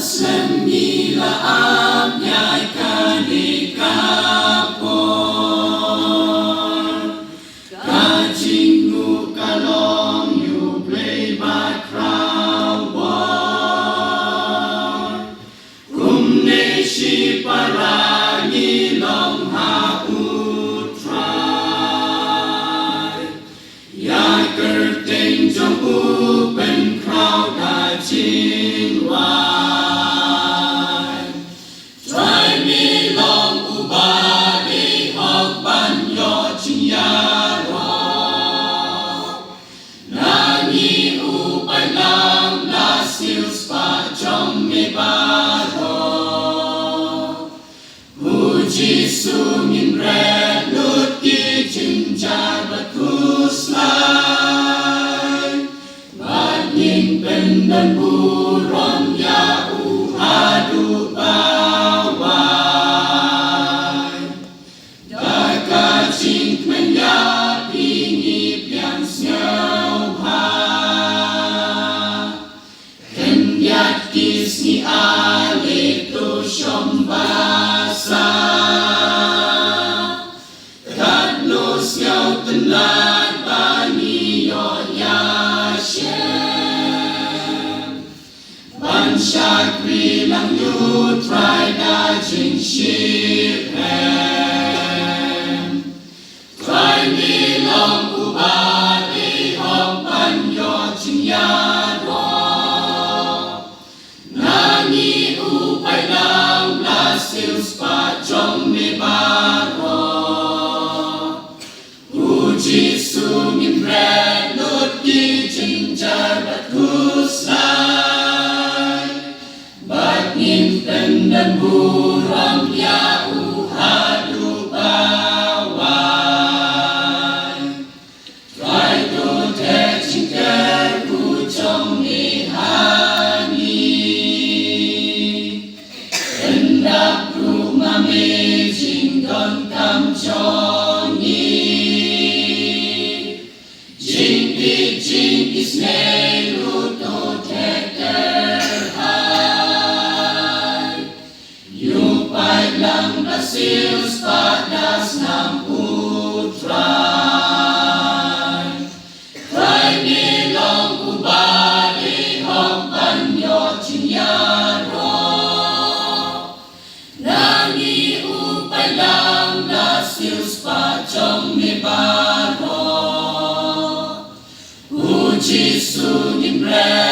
Nila amnyai kanikapor Kajingu kalong you play by crowd war Kumne shi parangi long ha utrai Ya kerting trong open crowd kajing wa Giêsu nghìn rè lút ki chinh cha bật khus lai Bát nhìn bên đơn bu ron ya u ha du ba wai Đại ca chinh kmen ya pi nhịp yang sngao ha Ken yat kis ni a le tu shom ba sa Lan bani yo ya shem Ban shakri lang yu try da jing ship hem Try mi long uba di hong ban yo jing ya ro Nani upai lang la sil spa trong mi ba ro Giêsu nghìn rè lút ki chinh cha bật khus lai Bát nghìn tên đơn bu ron ya u ha du ba wai Try to te chinh kê ku trong ni ha ni Tên đáp ru ma mi chinh con cam cho ni Jing is ne luto teker hai Yu pai lang basil spadas nam utrai Try ni long ubadi hong pan yo ching ya ro Nani upai lang basil spa trong mi ba ro Giêsu nghìn rè